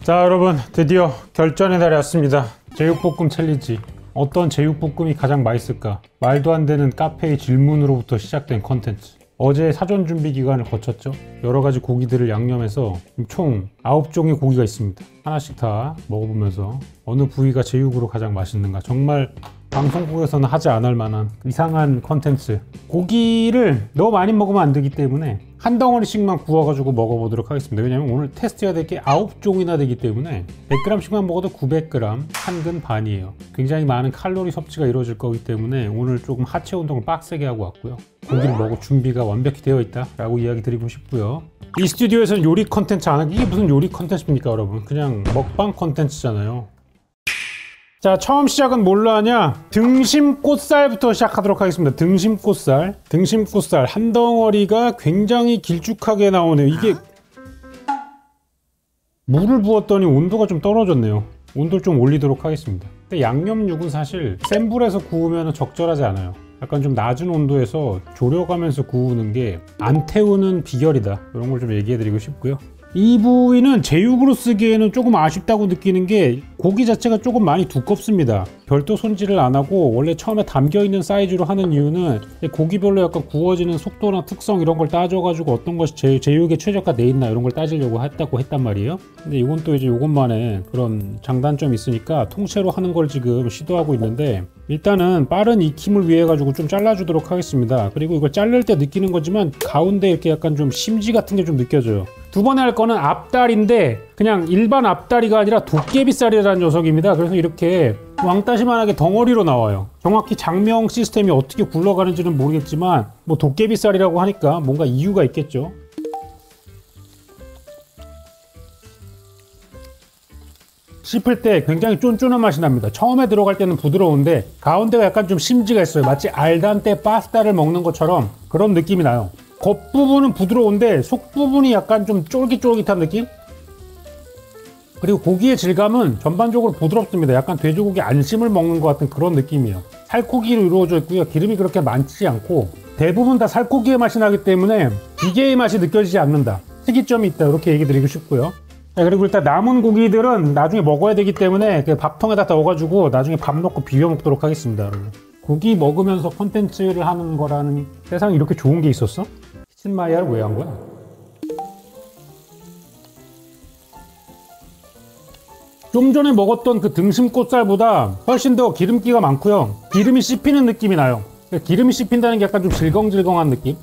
자, 여러분, 드디어 결전의 날이 왔습니다. 제육볶음 챌린지. 어떤 제육볶음이 가장 맛있을까? 말도 안 되는 카페의 질문으로부터 시작된 컨텐츠. 어제 사전 준비 기간을 거쳤죠. 여러 가지 고기들을 양념해서 총 9종의 고기가 있습니다. 하나씩 다 먹어보면서 어느 부위가 제육으로 가장 맛있는가. 정말 방송국에서는 하지 않을 만한 이상한 컨텐츠. 고기를 너무 많이 먹으면 안 되기 때문에 한 덩어리씩만 구워가지고 먹어보도록 하겠습니다. 왜냐면 오늘 테스트해야 될 게 9종이나 되기 때문에 100g씩만 먹어도 900g, 한 근 반이에요. 굉장히 많은 칼로리 섭취가 이루어질 거기 때문에 오늘 조금 하체 운동을 빡세게 하고 왔고요. 고기를 먹을 준비가 완벽히 되어 있다 라고 이야기 드리고 싶고요. 이 스튜디오에서는 요리 컨텐츠 안 하기. 이게 무슨 요리 컨텐츠입니까, 여러분? 그냥 먹방 컨텐츠잖아요. 자, 처음 시작은 뭘로 하냐? 등심꽃살부터 시작하도록 하겠습니다. 등심꽃살 한 덩어리가 굉장히 길쭉하게 나오네요. 이게 물을 부었더니 온도가 좀 떨어졌네요. 온도를 좀 올리도록 하겠습니다. 근데 양념육은 사실 센 불에서 구우면 적절하지 않아요. 약간 좀 낮은 온도에서 졸여가면서 구우는 게 안 태우는 비결이다, 이런 걸 좀 얘기해 드리고 싶고요. 이 부위는 제육으로 쓰기에는 조금 아쉽다고 느끼는 게 고기 자체가 조금 많이 두껍습니다. 별도 손질을 안 하고 원래 처음에 담겨있는 사이즈로 하는 이유는 고기별로 약간 구워지는 속도나 특성 이런 걸 따져가지고 어떤 것이 제육에 최적화돼 있나 이런 걸 따지려고 했단 말이에요. 근데 이건 또 이제 이것만의 그런 장단점이 있으니까 통째로 하는 걸 지금 시도하고 있는데, 일단은 빠른 익힘을 위해 가지고 좀 잘라주도록 하겠습니다. 그리고 이걸 자를 때 느끼는 거지만 가운데 이렇게 약간 좀 심지 같은 게 좀 느껴져요. 두 번에 할 거는 앞다리인데 그냥 일반 앞다리가 아니라 도깨비살이라는 녀석입니다. 그래서 이렇게 왕따시만하게 덩어리로 나와요. 정확히 장명 시스템이 어떻게 굴러가는지는 모르겠지만 뭐 도깨비살이라고 하니까 뭔가 이유가 있겠죠. 씹을 때 굉장히 쫀쫀한 맛이 납니다. 처음에 들어갈 때는 부드러운데 가운데가 약간 좀 심지가 있어요. 마치 알단테 파스타를 먹는 것처럼 그런 느낌이 나요. 겉부분은 부드러운데 속부분이 약간 좀 쫄깃쫄깃한 느낌? 그리고 고기의 질감은 전반적으로 부드럽습니다. 약간 돼지고기 안심을 먹는 것 같은 그런 느낌이에요. 살코기로 이루어져 있고요. 기름이 그렇게 많지 않고 대부분 다 살코기의 맛이 나기 때문에 비계의 맛이 느껴지지 않는다. 특이점이 있다, 이렇게 얘기 드리고 싶고요. 네, 그리고 일단 남은 고기들은 나중에 먹어야 되기 때문에 밥통에다 넣어가지고 나중에 밥 넣고 비벼 먹도록 하겠습니다, 여러분. 고기 먹으면서 콘텐츠를 하는 거라는, 세상에 이렇게 좋은 게 있었어? 키친마이야를 왜 한 거야? 좀 전에 먹었던 그 등심꽃살보다 훨씬 더 기름기가 많고요. 기름이 씹히는 느낌이 나요. 기름이 씹힌다는 게 약간 좀 질겅질겅한 느낌?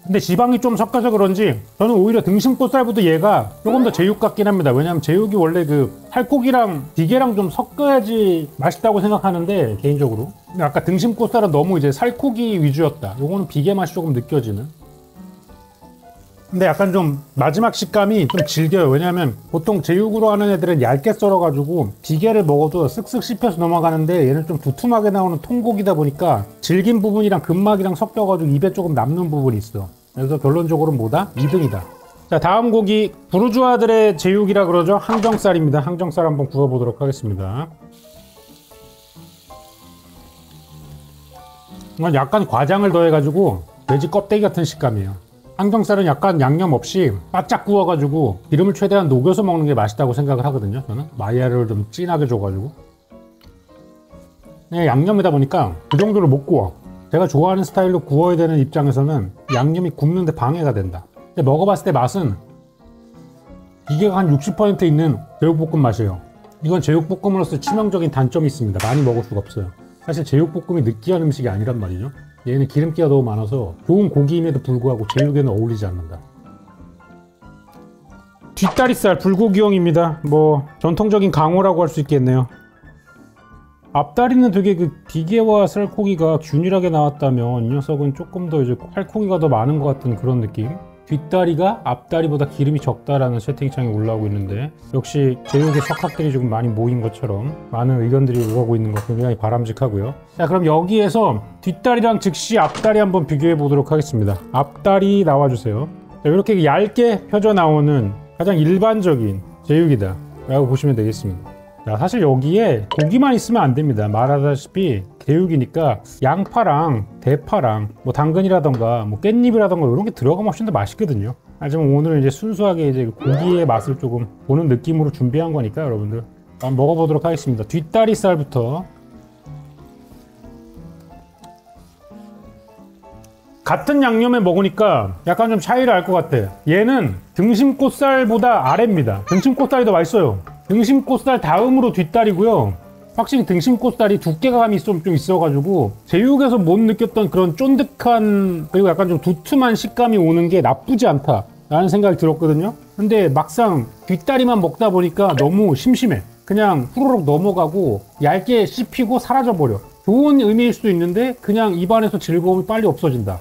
근데 지방이 좀 섞여서 그런지 저는 오히려 등심꽃살보다 얘가 조금 더 제육 같긴 합니다. 왜냐면 제육이 원래 그 살코기랑 비계랑 좀 섞어야지 맛있다고 생각하는데, 개인적으로. 근데 아까 등심꽃살은 너무 이제 살코기 위주였다. 요거는 비계 맛이 조금 느껴지는. 근데 약간 좀 마지막 식감이 좀 질겨요. 왜냐면 보통 제육으로 하는 애들은 얇게 썰어가지고 비계를 먹어도 쓱쓱 씹혀서 넘어가는데 얘는 좀 두툼하게 나오는 통고기다 보니까 질긴 부분이랑 근막이랑 섞여가지고 입에 조금 남는 부분이 있어. 그래서 결론적으로는 뭐다? 2등이다. 자, 다음 고기, 부르주아들의 제육이라 그러죠. 항정살입니다. 항정살 한번 구워보도록 하겠습니다. 이건 약간 과장을 더해가지고 돼지 껍데기 같은 식감이에요. 항정살은 약간 양념 없이 바짝 구워가지고 기름을 최대한 녹여서 먹는 게 맛있다고 생각을 하거든요. 저는 마이야를 좀 진하게 줘가지고. 네, 양념이다 보니까 그 정도로 못 구워. 제가 좋아하는 스타일로 구워야 되는 입장에서는 양념이 굽는데 방해가 된다. 근데 먹어봤을 때 맛은 비계가 한 60% 있는 제육볶음 맛이에요. 이건 제육볶음으로서 치명적인 단점이 있습니다. 많이 먹을 수가 없어요. 사실 제육볶음이 느끼한 음식이 아니란 말이죠. 얘는 기름기가 너무 많아서 좋은 고기임에도 불구하고 제육에는 어울리지 않는다. 뒷다리살 불고기용입니다. 뭐 전통적인 강호라고 할 수 있겠네요. 앞다리는 되게 그 비계와 살코기가 균일하게 나왔다면 이 녀석은 조금 더 이제 살코기가 더 많은 것 같은 그런 느낌. 뒷다리가 앞다리보다 기름이 적다라는 채팅창이 올라오고 있는데, 역시 제육의 석학들이 조금 많이 모인 것처럼 많은 의견들이 오가고 있는 것 굉장히 바람직하고요. 자, 그럼 여기에서 뒷다리랑 즉시 앞다리 한번 비교해 보도록 하겠습니다. 앞다리 나와주세요. 자, 이렇게 얇게 펴져 나오는 가장 일반적인 제육이다 라고 보시면 되겠습니다. 자, 사실 여기에 고기만 있으면 안 됩니다. 말하다시피 제육이니까 양파랑 대파랑 뭐 당근이라던가 뭐 깻잎이라던가 이런 게 들어가면 훨씬 더 맛있거든요. 하지만 오늘은 이제 순수하게 이제 고기의 맛을 조금 보는 느낌으로 준비한 거니까 여러분들 한번 먹어보도록 하겠습니다. 뒷다리살부터. 같은 양념에 먹으니까 약간 좀 차이를 알 것 같아. 얘는 등심꽃살보다 아래입니다. 등심꽃살이 더 맛있어요. 등심꽃살 다음으로 뒷다리고요. 확실히 등심꽃살이 두께감이 좀 있어가지고 제육에서 못 느꼈던 그런 쫀득한 그리고 약간 좀 두툼한 식감이 오는 게 나쁘지 않다 라는 생각이 들었거든요. 근데 막상 뒷다리만 먹다 보니까 너무 심심해. 그냥 후루룩 넘어가고 얇게 씹히고 사라져버려. 좋은 의미일 수도 있는데 그냥 입안에서 즐거움이 빨리 없어진다.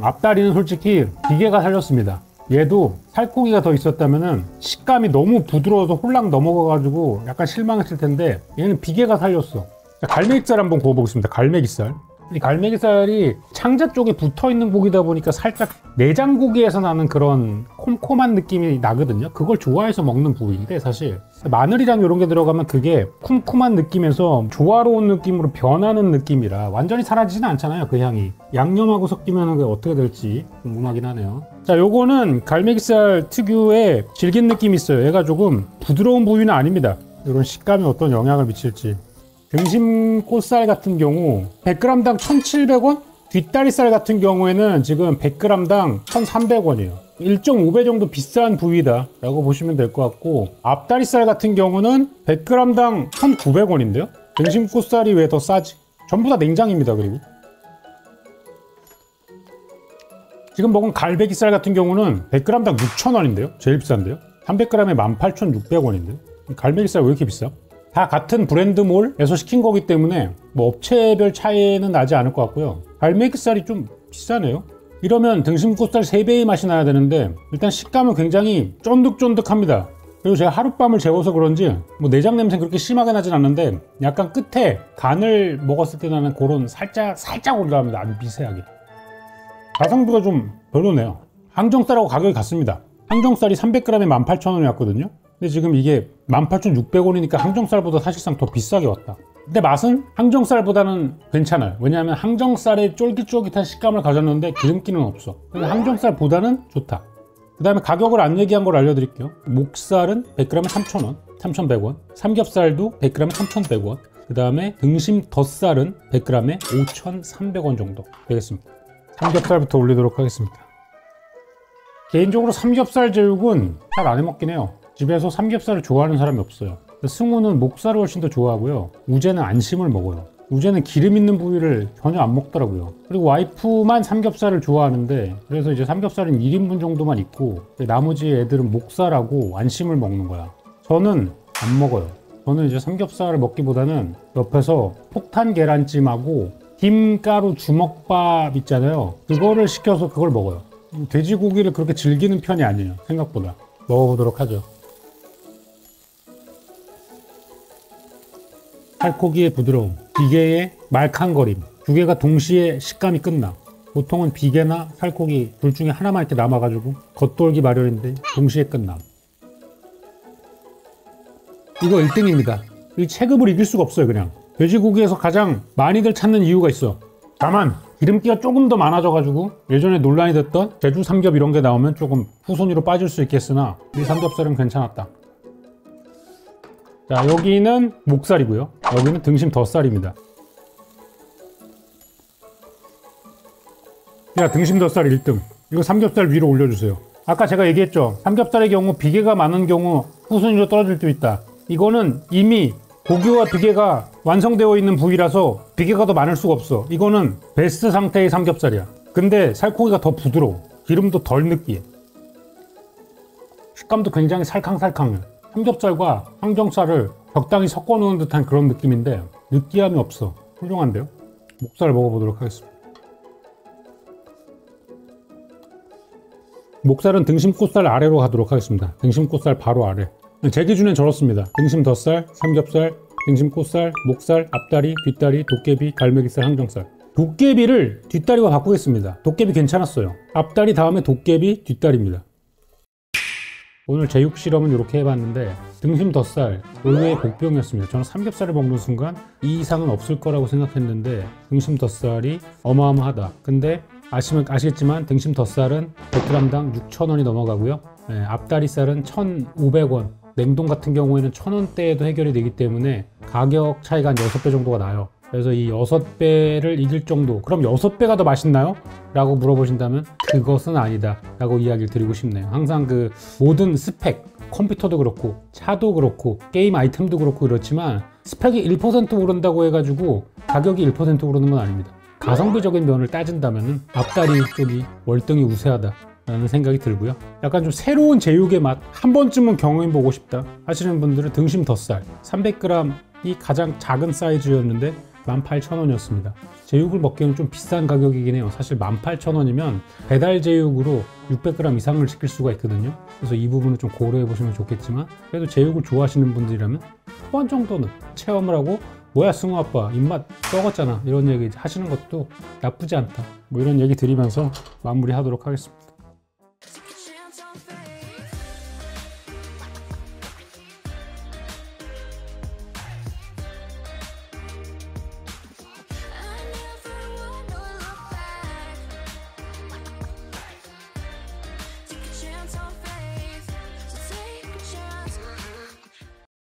앞다리는 솔직히 비계가 살렸습니다. 얘도 살코기가 더 있었다면은 식감이 너무 부드러워서 홀랑 넘어가가지고 약간 실망했을 텐데 얘는 비계가 살렸어. 갈매기살 한번 구워보겠습니다. 갈매기살. 이 갈매기살이 창자 쪽에 붙어있는 고기다 보니까 살짝 내장고기에서 나는 그런 콤콤한 느낌이 나거든요. 그걸 좋아해서 먹는 부위인데 사실 마늘이랑 이런 게 들어가면 그게 쿰쿰한 느낌에서 조화로운 느낌으로 변하는 느낌이라 완전히 사라지진 않잖아요. 그 향이. 양념하고 섞이면 어떻게 될지 궁금하긴 하네요. 자, 요거는 갈매기살 특유의 질긴 느낌이 있어요. 얘가 조금 부드러운 부위는 아닙니다. 이런 식감이 어떤 영향을 미칠지. 등심꽃살 같은 경우 100g당 1,700원? 뒷다리살 같은 경우에는 지금 100g당 1,300원이에요. 1.5배 정도 비싼 부위다 라고 보시면 될 것 같고, 앞다리살 같은 경우는 100g당 1,900원인데요 등심꽃살이 왜 더 싸지? 전부 다 냉장입니다. 그리고 지금 먹은 갈매기살 같은 경우는 100g당 6,000원인데요 제일 비싼데요. 300g에 18,600원인데요 갈매기살 왜 이렇게 비싸? 다 같은 브랜드몰에서 시킨 거기 때문에 뭐 업체별 차이는 나지 않을 것 같고요. 갈매기살이 좀 비싸네요. 이러면 등심꽃살 3배의 맛이 나야 되는데 일단 식감은 굉장히 쫀득쫀득합니다. 그리고 제가 하룻밤을 재워서 그런지 뭐 내장 냄새는 그렇게 심하게 나진 않는데 약간 끝에 간을 먹었을 때 나는 그런 살짝 올라갑니다. 아주 미세하게. 가성비가 좀 별로네요. 항정살하고 가격이 같습니다. 항정살이 300g에 18,000원이었거든요 근데 지금 이게 18,600원이니까 항정살보다 사실상 더 비싸게 왔다. 근데 맛은 항정살보다는 괜찮아요. 왜냐하면 항정살의 쫄깃쫄깃한 식감을 가졌는데 기름기는 없어. 그래서 항정살보다는 좋다. 그 다음에 가격을 안 얘기한 걸 알려드릴게요. 목살은 100g에 3,000원, 3,100원. 삼겹살도 100g에 3,100원. 그 다음에 등심 덧살은 100g에 5,300원 정도 되겠습니다. 삼겹살부터 올리도록 하겠습니다. 개인적으로 삼겹살 제육은 잘 안 해먹긴 해요. 집에서 삼겹살을 좋아하는 사람이 없어요. 승우는 목살을 훨씬 더 좋아하고요. 우재는 안심을 먹어요. 우재는 기름 있는 부위를 전혀 안 먹더라고요. 그리고 와이프만 삼겹살을 좋아하는데 그래서 이제 삼겹살은 1인분 정도만 있고 나머지 애들은 목살하고 안심을 먹는 거야. 저는 안 먹어요. 저는 이제 삼겹살을 먹기보다는 옆에서 폭탄 계란찜하고 김가루 주먹밥 있잖아요. 그거를 시켜서 그걸 먹어요. 돼지고기를 그렇게 즐기는 편이 아니에요. 생각보다. 먹어보도록 하죠. 살코기의 부드러움, 비계의 말캉거림, 두 개가 동시에 식감이 끝나. 보통은 비계나 살코기 둘 중에 하나만 이렇게 남아가지고 겉돌기 마련인데 동시에 끝남. 이거 1등입니다. 이 체급을 이길 수가 없어요. 그냥 돼지고기에서 가장 많이들 찾는 이유가 있어. 다만 기름기가 조금 더 많아져가지고 예전에 논란이 됐던 제주 삼겹 이런 게 나오면 조금 후순위로 빠질 수 있겠으나 이 삼겹살은 괜찮았다. 자, 여기는 목살이고요. 여기는 등심 덧살입니다. 야, 등심 덧살 1등. 이거 삼겹살 위로 올려주세요. 아까 제가 얘기했죠. 삼겹살의 경우 비계가 많은 경우 후순위로 떨어질 수 있다. 이거는 이미 고기와 비계가 완성되어 있는 부위라서 비계가 더 많을 수가 없어. 이거는 베스트 상태의 삼겹살이야. 근데 살코기가 더 부드러워. 기름도 덜 느끼해. 식감도 굉장히 살캉살캉해. 삼겹살과 항정살을 적당히 섞어 놓은 듯한 그런 느낌인데 느끼함이 없어. 훌륭한데요? 목살 먹어보도록 하겠습니다. 목살은 등심꽃살 아래로 가도록 하겠습니다. 등심꽃살 바로 아래. 제 기준엔 저렇습니다. 등심 덧살, 삼겹살, 등심꽃살, 목살, 앞다리, 뒷다리, 도깨비, 갈매기살, 항정살. 도깨비를 뒷다리와 바꾸겠습니다. 도깨비 괜찮았어요. 앞다리 다음에 도깨비, 뒷다리입니다. 오늘 제육 실험은 이렇게 해봤는데 등심 덧살 의외의 복병이었습니다. 저는 삼겹살을 먹는 순간 이 이상은 없을 거라고 생각했는데 등심 덧살이 어마어마하다. 근데 아시겠지만 등심 덧살은 100g당 6,000원이 넘어가고요. 앞다리살은 1,500원. 냉동 같은 경우에는 1,000원대에도 해결이 되기 때문에 가격 차이가 한 6배 정도가 나요. 그래서 이 6배를 이길 정도, 그럼 6배가 더 맛있나요? 라고 물어보신다면 그것은 아니다 라고 이야기를 드리고 싶네요. 항상 그 모든 스펙, 컴퓨터도 그렇고 차도 그렇고 게임 아이템도 그렇고 그렇지만 스펙이 1% 오른다고 해가지고 가격이 1% 오르는 건 아닙니다. 가성비적인 면을 따진다면 앞다리 쪽이 월등히 우세하다 라는 생각이 들고요. 약간 좀 새로운 제육의 맛 한 번쯤은 경험해보고 싶다 하시는 분들은 등심 덧살 300g이 가장 작은 사이즈였는데 18,000원이었습니다. 제육을 먹기에는 좀 비싼 가격이긴 해요. 사실 18,000원이면 배달 제육으로 600g 이상을 시킬 수가 있거든요. 그래서 이 부분은 좀 고려해 보시면 좋겠지만 그래도 제육을 좋아하시는 분들이라면 한 번 정도는 체험을 하고 뭐야 승우 아빠 입맛 썩었잖아 이런 얘기 하시는 것도 나쁘지 않다. 뭐 이런 얘기 드리면서 마무리하도록 하겠습니다.